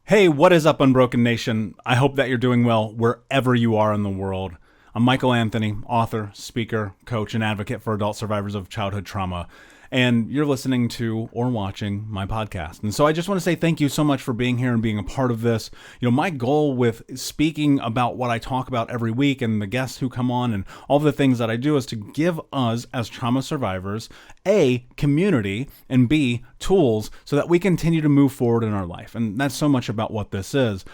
Hey, what is up, Unbroken Nation? I hope that you're doing well wherever you are in the world. I'm Michael Anthony, author, speaker, coach, and advocate for adult survivors of childhood trauma. And you're listening to or watching my podcast. And so I just want to say thank you so much for being here and being a part of this. My goal with speaking about what I talk about every week and the guests who come on and all the things that I do is to give us as trauma survivors, A, community, and B, tools so that we continue to move forward in our life. And that's so much about what this is.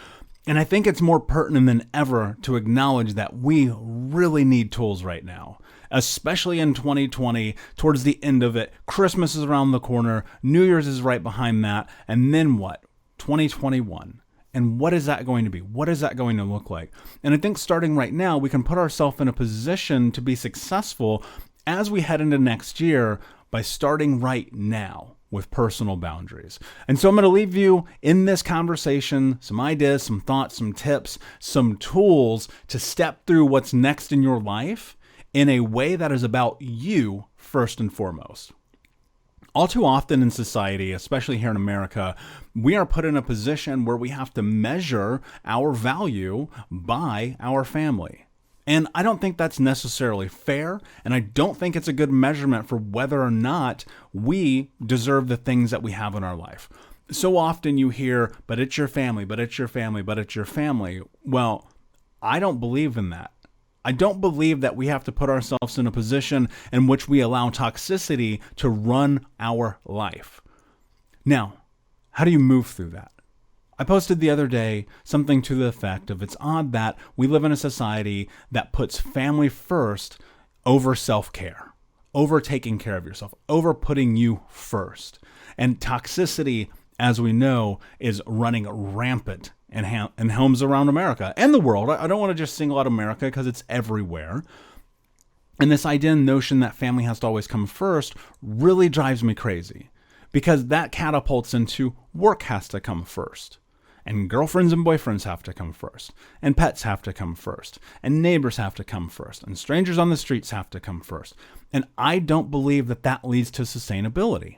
And I think it's more pertinent than ever to acknowledge that we really need tools right now, especially in 2020, towards the end of it. Christmas is around the corner, New Year's is right behind that, and then what? 2021. And what is that going to be? What is that going to look like? And I think starting right now, we can put ourselves in a position to be successful as we head into next year by starting right now with personal boundaries. And so I'm going to leave you in this conversation some ideas, some thoughts, some tips, some tools to step through what's next in your life in a way that is about you first and foremost. All too often in society, especially here in America, we are put in a position where we have to measure our value by our family. And I don't think that's necessarily fair, and I don't think it's a good measurement for whether or not we deserve the things that we have in our life. So often you hear, but it's your family, but it's your family, but it's your family. Well, I don't believe in that. I don't believe that we have to put ourselves in a position in which we allow toxicity to run our life. Now, how do you move through that? I posted the other day something to the effect of it's odd that we live in a society that puts family first over self-care, over taking care of yourself, over putting you first. And toxicity, as we know, is running rampant in homes around America and the world. I don't want to just single out America because it's everywhere. And this idea and notion that family has to always come first really drives me crazy because that catapults into work has to come first. And girlfriends and boyfriends have to come first. And pets have to come first. And neighbors have to come first. And strangers on the streets have to come first. And I don't believe that that leads to sustainability.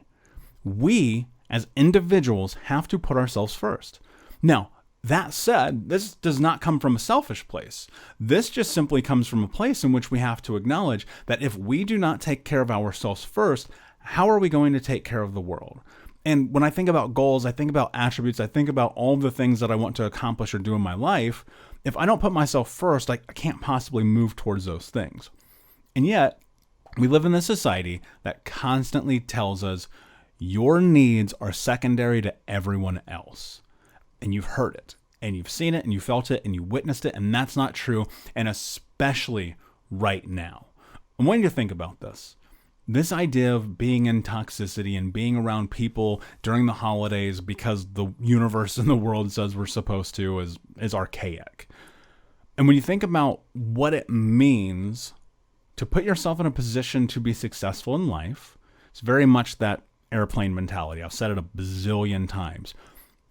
We, as individuals, have to put ourselves first. Now, that said, this does not come from a selfish place. This just simply comes from a place in which we have to acknowledge that if we do not take care of ourselves first, how are we going to take care of the world? And when I think about goals, I think about attributes, I think about all the things that I want to accomplish or do in my life. If I don't put myself first, I can't possibly move towards those things. And yet, we live in this society that constantly tells us your needs are secondary to everyone else. And you've heard it, and you've seen it, and you felt it, and you witnessed it, and that's not true, and especially right now. I want you to think about this. This idea of being in toxicity and being around people during the holidays because the universe and the world says we're supposed to is archaic. And when you think about what it means to put yourself in a position to be successful in life, it's very much that airplane mentality. I've said it a bazillion times.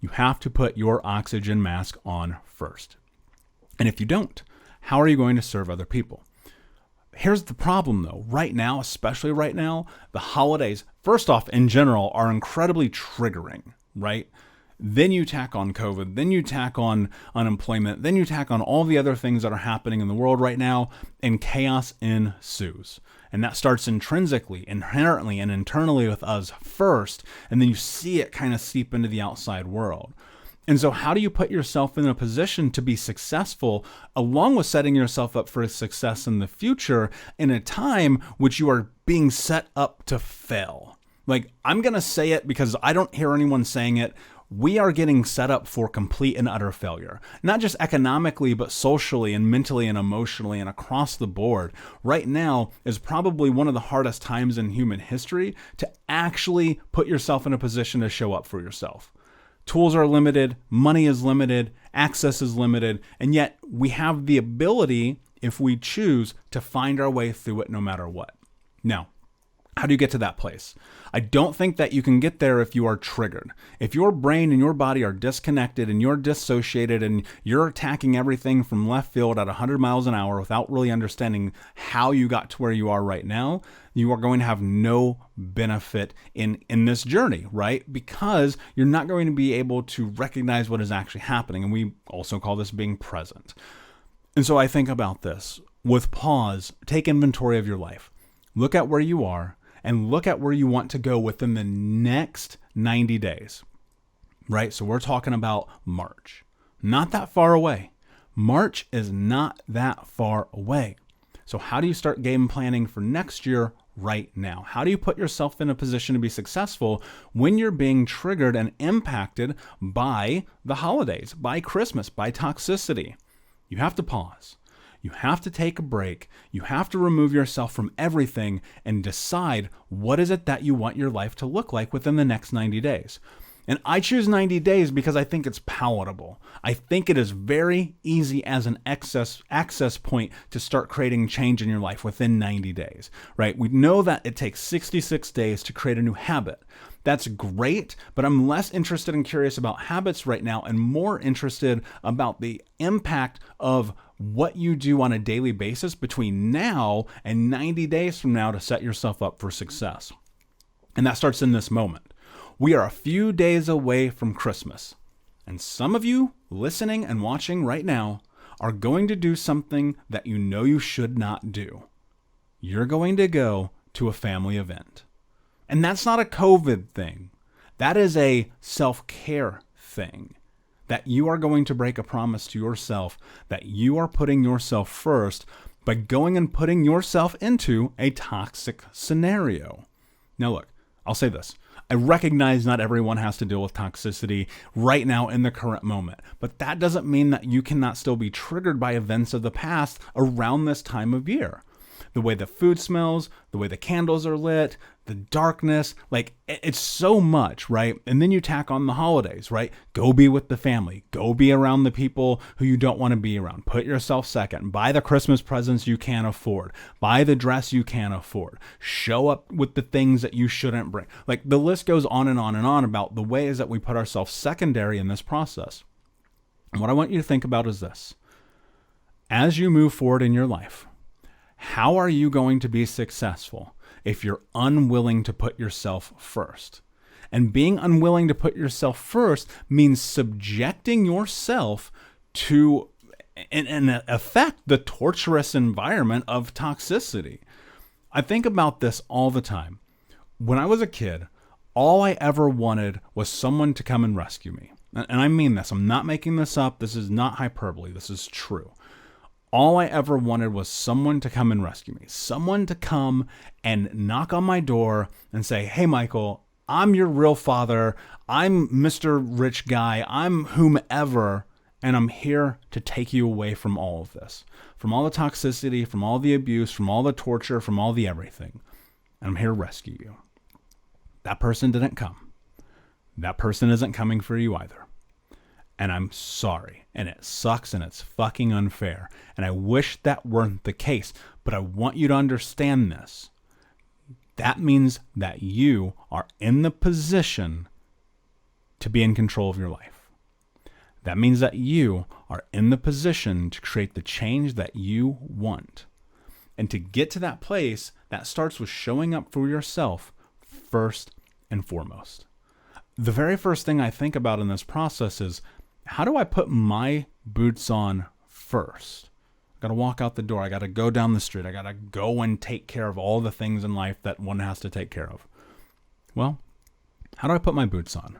You have to put your oxygen mask on first. And if you don't, how are you going to serve other people? Here's the problem though. Right now, especially right now, the holidays, first off, in general, are incredibly triggering, right? Then you tack on COVID, then you tack on unemployment, then you tack on all the other things that are happening in the world right now, and chaos ensues. And that starts intrinsically, inherently, and internally with us first, and then you see it kind of seep into the outside world. And so how do you put yourself in a position to be successful along with setting yourself up for success in the future in a time which you are being set up to fail? Like, I'm going to say it because I don't hear anyone saying it. We are getting set up for complete and utter failure, not just economically, but socially and mentally and emotionally and across the board. Right now is probably one of the hardest times in human history to actually put yourself in a position to show up for yourself. Tools are limited, money is limited, access is limited, and yet we have the ability, if we choose, to find our way through it no matter what. Now, How do you get to that place? I don't think that you can get there if you are triggered. If your brain and your body are disconnected and you're dissociated and you're attacking everything from left field at 100 miles an hour without really understanding how you got to where you are right now, you are going to have no benefit in this journey, right? Because you're not going to be able to recognize what is actually happening. And we also call this being present. And so I think about this. With pause, take inventory of your life. Look at where you are and look at where you want to go within the next 90 days, right? So we're talking about March. Not that far away. March is not that far away. So how do you start game planning for next year right now? How do you put yourself in a position to be successful when you're being triggered and impacted by the holidays, by Christmas, by toxicity? You have to pause. You have to take a break. You have to remove yourself from everything and decide what is it that you want your life to look like within the next 90 days. And I choose 90 days because I think it's palatable. I think it is very easy as an access point to start creating change in your life within 90 days, right? We know that it takes 66 days to create a new habit. That's great, but I'm less interested and curious about habits right now and more interested about the impact of what you do on a daily basis between now and 90 days from now to set yourself up for success. And that starts in this moment. We are a few days away from Christmas. And some of you listening and watching right now are going to do something that you know you should not do. You're going to go to a family event. And that's not a COVID thing. That is a self-care thing. That you are going to break a promise to yourself that you are putting yourself first by going and putting yourself into a toxic scenario. Now look, I'll say this. I recognize not everyone has to deal with toxicity right now in the current moment, but that doesn't mean that you cannot still be triggered by events of the past around this time of year. The way the food smells, the way the candles are lit, the darkness, like it's so much, right? And then you tack on the holidays, right? Go be with the family. Go be around the people who you don't want to be around. Put yourself second. Buy the Christmas presents you can't afford. Buy the dress you can't afford. Show up with the things that you shouldn't bring. Like the list goes on and on and on about the ways that we put ourselves secondary in this process. And what I want you to think about is this. As you move forward in your life, how are you going to be successful if you're unwilling to put yourself first? And being unwilling to put yourself first means subjecting yourself to, in effect, the torturous environment of toxicity. I think about this all the time. When I was a kid, all I ever wanted was someone to come and rescue me. And I mean this. I'm not making this up. This is not hyperbole. This is true. All I ever wanted was someone to come and rescue me. Someone to come and knock on my door and say, hey, Michael, I'm your real father. I'm Mr. Rich Guy. I'm whomever. And I'm here to take you away from all of this. From all the toxicity, from all the abuse, from all the torture, from all the everything. And I'm here to rescue you. That person didn't come. That person isn't coming for you either. And I'm sorry, and it sucks, and it's fucking unfair. And I wish that weren't the case, but I want you to understand this. That means that you are in the position to be in control of your life. That means that you are in the position to create the change that you want. And to get to that place, that starts with showing up for yourself first and foremost. The very first thing I think about in this process is, how do I put my boots on first? I got to walk out the door. I got to go down the street. I got to go and take care of all the things in life that one has to take care of. Well, how do I put my boots on?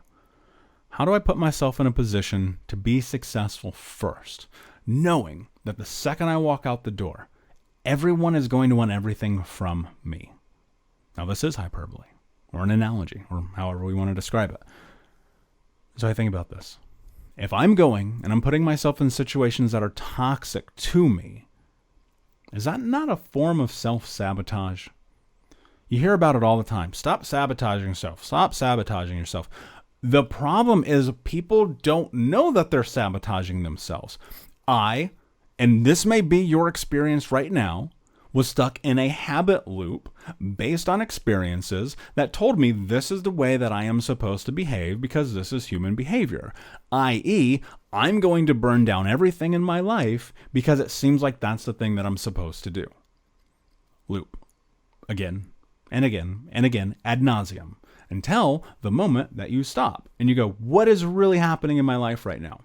How do I put myself in a position to be successful first, knowing that the second I walk out the door, everyone is going to want everything from me? Now, this is hyperbole or an analogy or however we want to describe it. So I think about this. If I'm going and I'm putting myself in situations that are toxic to me, is that not a form of self-sabotage? You hear about it all the time. Stop sabotaging yourself. Stop sabotaging yourself. The problem is people don't know that they're sabotaging themselves. And this may be your experience right now, was stuck in a habit loop based on experiences that told me this is the way that I am supposed to behave because this is human behavior, i.e., I'm going to burn down everything in my life because it seems like that's the thing that I'm supposed to do. Loop. Again and again and again ad nauseum until the moment that you stop and you go, what is really happening in my life right now?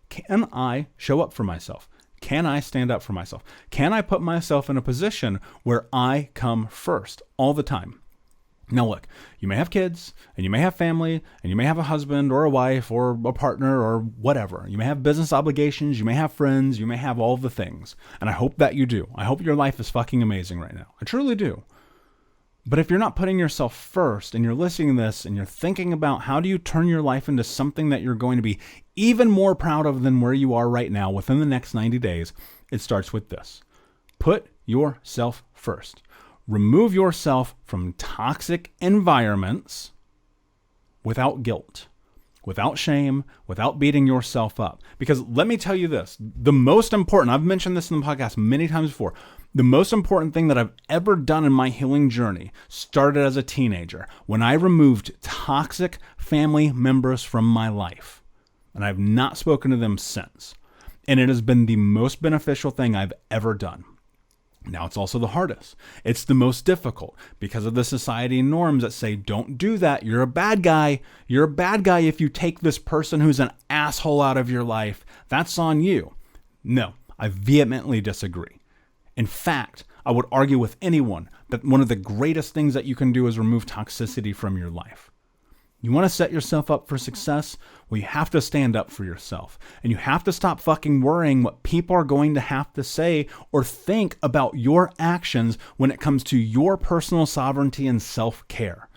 Can I show up for myself? Can I stand up for myself? Can I put myself in a position where I come first all the time? Now look, you may have kids and you may have family and you may have a husband or a wife or a partner or whatever. You may have business obligations, you may have friends, you may have all the things. And I hope that you do. I hope your life is fucking amazing right now. I truly do. But if you're not putting yourself first and you're listening to this and you're thinking about how do you turn your life into something that you're going to be even more proud of than where you are right now within the next 90 days, it starts with this. Put yourself first. Remove yourself from toxic environments without guilt, without shame, without beating yourself up. Because let me tell you this, the most important, I've mentioned this in the podcast many times before, the most important thing that I've ever done in my healing journey started as a teenager when I removed toxic family members from my life. And I've not spoken to them since. And it has been the most beneficial thing I've ever done. Now it's also the hardest. It's the most difficult because of the society norms that say, don't do that. You're a bad guy. You're a bad guy if you take this person who's an asshole out of your life. That's on you. No, I vehemently disagree. In fact, I would argue with anyone that one of the greatest things that you can do is remove toxicity from your life. You want to set yourself up for success? Well, you have to stand up for yourself. And you have to stop fucking worrying what people are going to have to say or think about your actions when it comes to your personal sovereignty and self-care.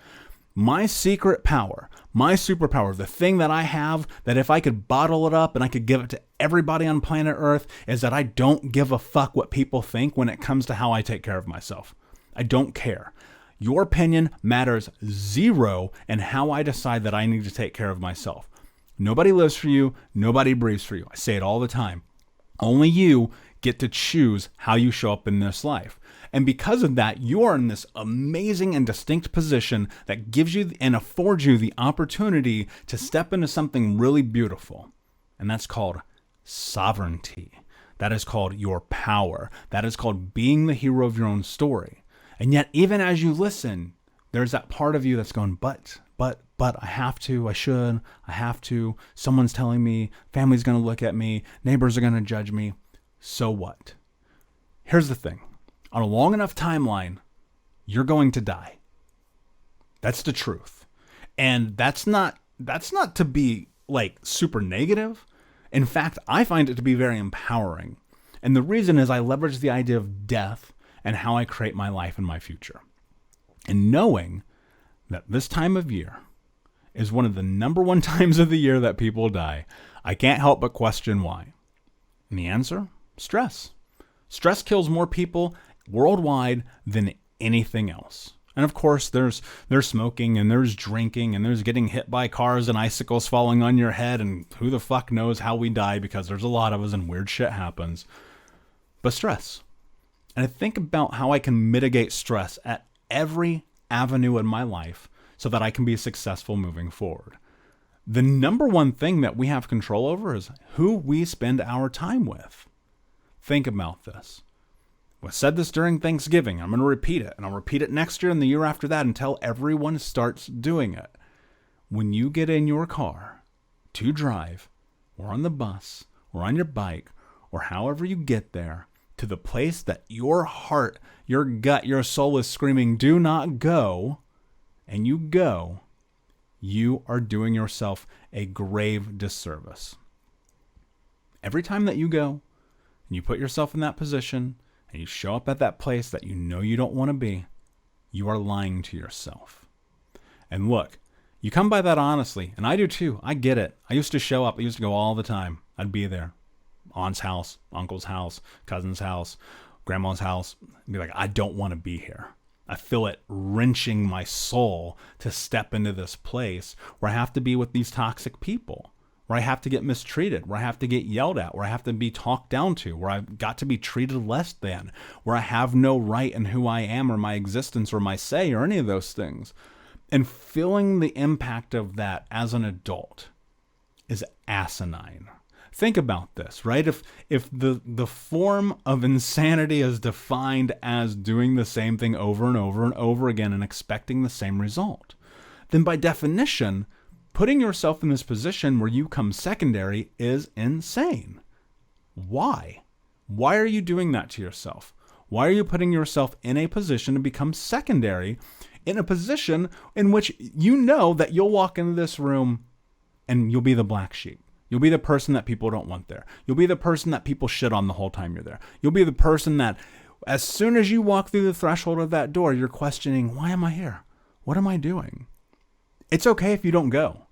My secret power, my superpower, the thing that I have that if I could bottle it up and I could give it to everybody on planet Earth is that I don't give a fuck what people think when it comes to how I take care of myself. I don't care. Your opinion matters zero in how I decide that I need to take care of myself. Nobody lives for you. Nobody breathes for you. I say it all the time. Only you get to choose how you show up in this life. And because of that, you are in this amazing and distinct position that gives you and affords you the opportunity to step into something really beautiful. And that's called sovereignty. That is called your power. That is called being the hero of your own story. And yet, even as you listen, there's that part of you that's going, but, I have to, I should, I have to. Someone's telling me, family's going to look at me, neighbors are going to judge me. So what? Here's the thing. On a long enough timeline, you're going to die. That's the truth. And that's not to be like super negative. In fact, I find it to be very empowering. And the reason is I leverage the idea of death and how I create my life and my future. And knowing that this time of year is one of the number one times of the year that people die, I can't help but question why. And the answer? Stress. Stress kills more people worldwide than anything else. And of course, there's smoking and there's drinking and there's getting hit by cars and icicles falling on your head and who the fuck knows how we die because there's a lot of us and weird shit happens. But stress. And I think about how I can mitigate stress at every avenue in my life so that I can be successful moving forward. The number one thing that we have control over is who we spend our time with. Think about this. I said this during Thanksgiving. I'm going to repeat it, and I'll repeat it next year and the year after that until everyone starts doing it. When you get in your car to drive, or on the bus, or on your bike, or however you get there, to the place that your heart, your gut, your soul is screaming, do not go, and you go, you are doing yourself a grave disservice. Every time that you go, and you put yourself in that position, and you show up at that place that you know you don't want to be, you are lying to yourself. And look, you come by that honestly, and I do too. I get it. I used to show up. I used to go all the time. I'd be there. Aunt's house, uncle's house, cousin's house, grandma's house. I'd be like, I don't want to be here. I feel it wrenching my soul to step into this place where I have to be with these toxic people. where I have to get mistreated, where I have to get yelled at, where I have to be talked down to, where I've got to be treated less than, where I have no right in who I am or my existence or my say or any of those things. And feeling the impact of that as an adult is asinine. Think about this, right? If the form of insanity is defined as doing the same thing over and over and over again and expecting the same result, then by definition, putting yourself in this position where you come secondary is insane. Why? Why are you doing that to yourself? Why are you putting yourself in a position to become secondary, in a position in which you know that you'll walk into this room and you'll be the black sheep? You'll be the person that people don't want there. You'll be the person that people shit on the whole time you're there. You'll be the person that as soon as you walk through the threshold of that door, you're questioning, why am I here? What am I doing? It's okay if you don't go.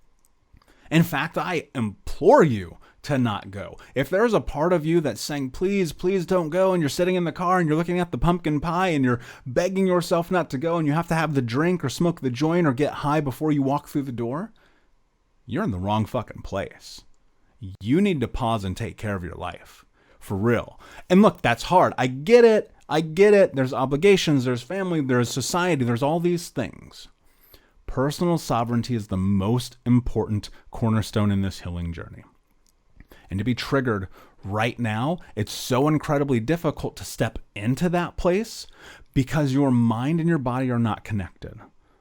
In fact, I implore you to not go. If there's a part of you that's saying, please, please don't go, and you're sitting in the car and you're looking at the pumpkin pie and you're begging yourself not to go and you have to have the drink or smoke the joint or get high before you walk through the door, you're in the wrong fucking place. You need to pause and take care of your life. For real. And look, that's hard. I get it. There's obligations, there's family, there's society, there's all these things. Personal sovereignty is the most important cornerstone in this healing journey. And to be triggered right now, it's so incredibly difficult to step into that place because your mind and your body are not connected.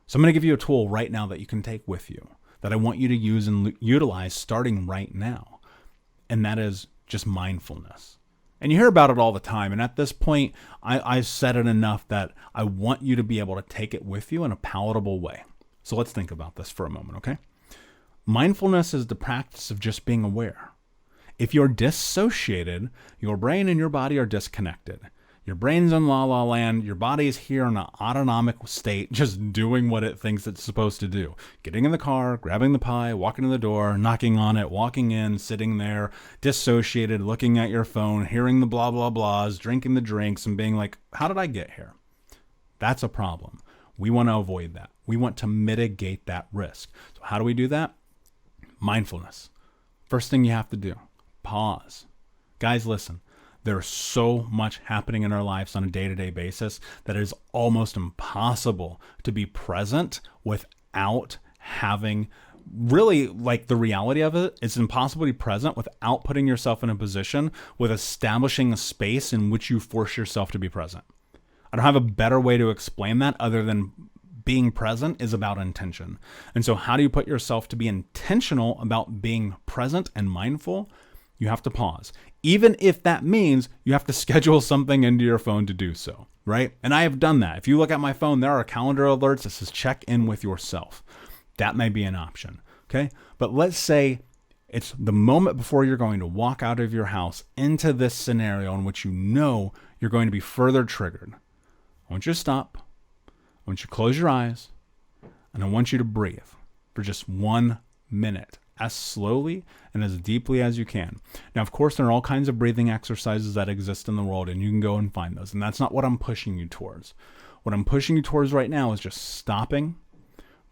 So I'm going to give you a tool right now that you can take with you that I want you to use and utilize starting right now. And that is just mindfulness. And you hear about it all the time. And at this point, I've said it enough that I want you to be able to take it with you in a palatable way. So let's think about this for a moment, okay? Mindfulness is the practice of just being aware. If you're dissociated, your brain and your body are disconnected. Your brain's in la la land. Your body is here in an autonomic state, just doing what it thinks it's supposed to do. Getting in the car, grabbing the pie, walking to the door, knocking on it, walking in, sitting there, dissociated, looking at your phone, hearing the blah, blah, blahs, drinking the drinks, and being like, how did I get here? That's a problem. We want to avoid that. We want to mitigate that risk. So how do we do that? Mindfulness. First thing you have to do, pause. Guys, listen. There's so much happening in our lives on a day-to-day basis that it is almost impossible to be present without having, really, like, the reality of it, it's impossible to be present without putting yourself in a position with establishing a space in which you force yourself to be present. I don't have a better way to explain that other than being present is about intention. And so how do you put yourself to be intentional about being present and mindful? You have to pause. Even if that means you have to schedule something into your phone to do so, right? And I have done that. If you look at my phone, there are calendar alerts that says check in with yourself. That may be an option, okay? But let's say it's the moment before you're going to walk out of your house into this scenario in which you know you're going to be further triggered. I want you to stop. I want you to close your eyes. And I want you to breathe for just 1 minute. As slowly and as deeply as you can. Now, of course, there are all kinds of breathing exercises that exist in the world, and you can go and find those. And that's not what I'm pushing you towards. What I'm pushing you towards right now is just stopping,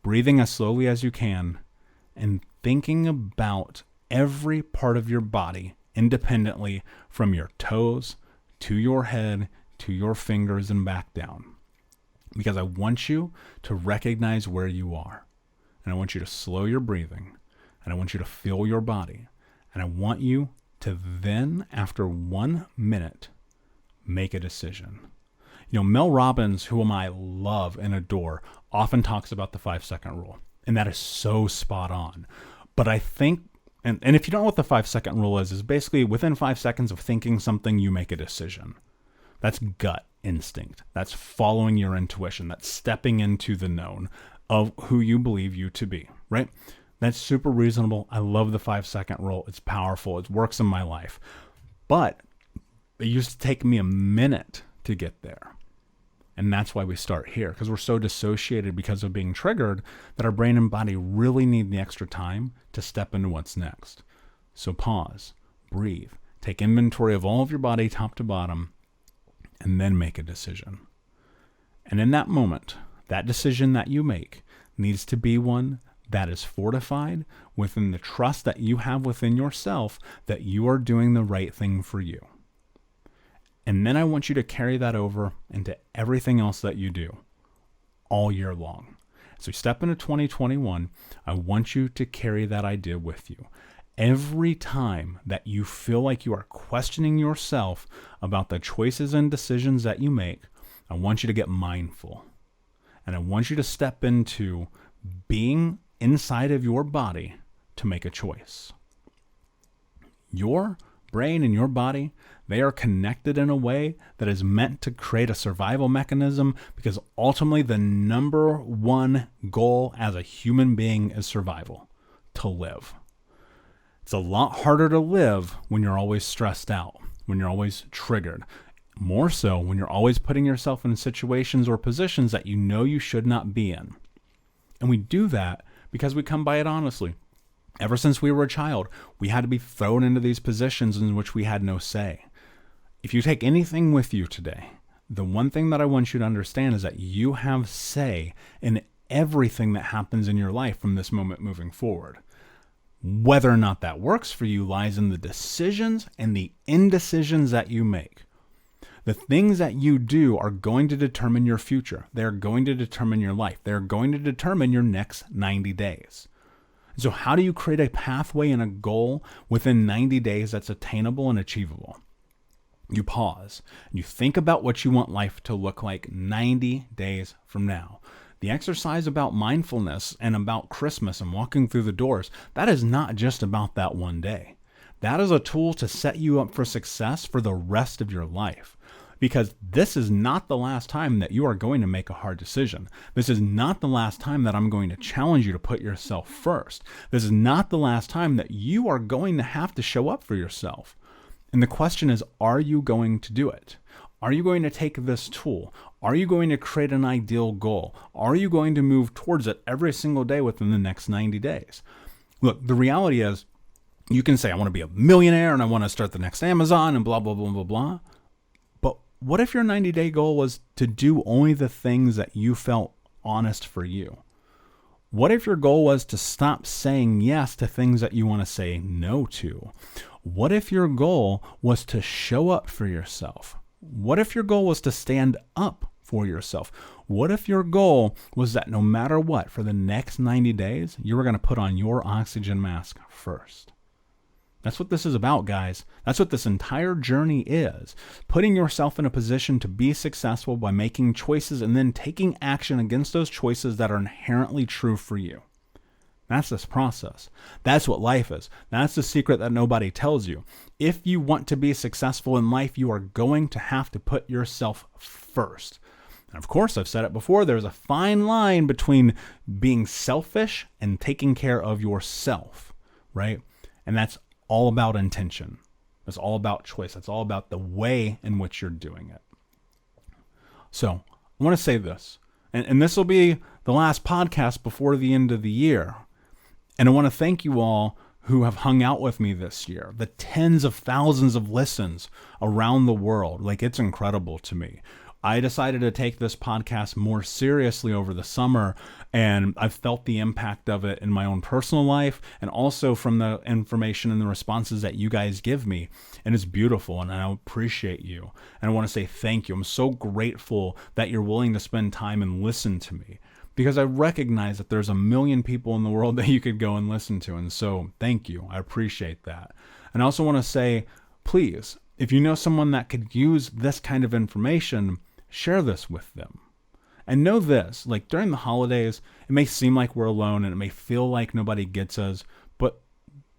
breathing as slowly as you can, and thinking about every part of your body independently from your toes to your head to your fingers and back down. Because I want you to recognize where you are. And I want you to slow your breathing. And I want you to feel your body. And I want you to then, after 1 minute, make a decision. You know, Mel Robbins, whom I love and adore, often talks about the 5-second rule. And that is so spot on. But I think, and if you don't know what the 5-second rule is basically within 5 seconds of thinking something, you make a decision. That's gut instinct. That's following your intuition. That's stepping into the known of who you believe you to be, right? That's super reasonable. I love the 5-second rule. It's powerful. It works in my life. But it used to take me a minute to get there. And that's why we start here, because we're so dissociated because of being triggered that our brain and body really need the extra time to step into what's next. So pause, breathe, take inventory of all of your body top to bottom, and then make a decision. And in that moment, that decision that you make needs to be one that is fortified within the trust that you have within yourself that you are doing the right thing for you. And then I want you to carry that over into everything else that you do all year long. So step into 2021, I want you to carry that idea with you. Every time that you feel like you are questioning yourself about the choices and decisions that you make, I want you to get mindful. And I want you to step into being inside of your body to make a choice. Your brain and your body, they are connected in a way that is meant to create a survival mechanism, because ultimately the number one goal as a human being is survival, to live. It's a lot harder to live when you're always stressed out, when you're always triggered. More so when you're always putting yourself in situations or positions that you know you should not be in. And we do that because we come by it honestly. Ever since we were a child, we had to be thrown into these positions in which we had no say. If you take anything with you today, the one thing that I want you to understand is that you have say in everything that happens in your life from this moment moving forward. Whether or not that works for you lies in the decisions and the indecisions that you make. The things that you do are going to determine your future. They're going to determine your life. They're going to determine your next 90 days. So how do you create a pathway and a goal within 90 days that's attainable and achievable? You pause and you think about what you want life to look like 90 days from now. The exercise about mindfulness and about Christmas and walking through the doors, that is not just about that one day. That is a tool to set you up for success for the rest of your life. Because this is not the last time that you are going to make a hard decision. This is not the last time that I'm going to challenge you to put yourself first. This is not the last time that you are going to have to show up for yourself. And the question is, are you going to do it? Are you going to take this tool? Are you going to create an ideal goal? Are you going to move towards it every single day within the next 90 days? Look, the reality is, you can say, I want to be a millionaire and I want to start the next Amazon and blah, blah, blah, blah, blah. What if your 90-day goal was to do only the things that you felt honest for you? What if your goal was to stop saying yes to things that you want to say no to? What if your goal was to show up for yourself? What if your goal was to stand up for yourself? What if your goal was that no matter what, for the next 90 days, you were going to put on your oxygen mask first? That's what this is about, guys. That's what this entire journey is. Putting yourself in a position to be successful by making choices and then taking action against those choices that are inherently true for you. That's this process. That's what life is. That's the secret that nobody tells you. If you want to be successful in life, you are going to have to put yourself first. And of course, I've said it before, there's a fine line between being selfish and taking care of yourself, right? And that's all about intention. It's all about choice. It's all about the way in which you're doing it. So I want to say this, and this will be the last podcast before the end of the year. And I want to thank you all who have hung out with me this year, the tens of thousands of listens around the world. Like, it's incredible to me. I decided to take this podcast more seriously over the summer, and I've felt the impact of it in my own personal life and also from the information and the responses that you guys give me. And it's beautiful, and I appreciate you. And I want to say thank you. I'm so grateful that you're willing to spend time and listen to me, because I recognize that there's a million people in the world that you could go and listen to. And so thank you. I appreciate that. And I also want to say, please, if you know someone that could use this kind of information, share this with them. And know this, like, during the holidays, it may seem like we're alone and it may feel like nobody gets us, but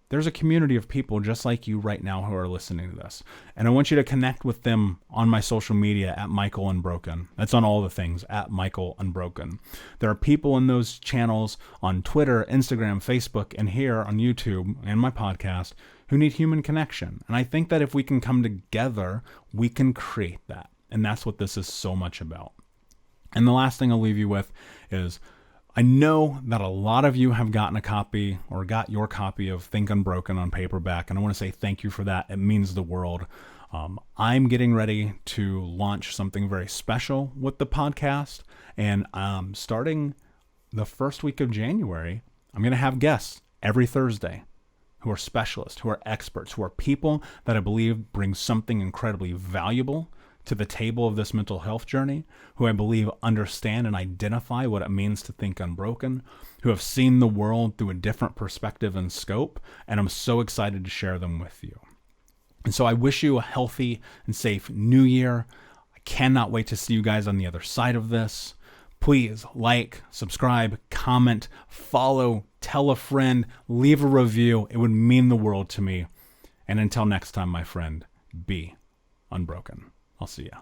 there's a community of people just like you right now who are listening to this. And I want you to connect with them on my social media at Michael Unbroken. That's on all the things, at Michael Unbroken. There are people in those channels on Twitter, Instagram, Facebook, and here on YouTube and my podcast who need human connection. And I think that if we can come together, we can create that. And that's what this is so much about. And the last thing I'll leave you with is, I know that a lot of you have gotten a copy or got your copy of Think Unbroken on paperback. And I want to say thank you for that. It means the world. I'm getting ready to launch something very special with the podcast. And starting the first week of January, I'm going to have guests every Thursday who are specialists, who are experts, who are people that I believe bring something incredibly valuable to the table of this mental health journey, who I believe understand and identify what it means to think unbroken, who have seen the world through a different perspective and scope, and I'm so excited to share them with you. And so I wish you a healthy and safe new year. I cannot wait to see you guys on the other side of this. Please like, subscribe, comment, follow, tell a friend, leave a review. It would mean the world to me. And until next time, my friend, be unbroken. I'll see ya.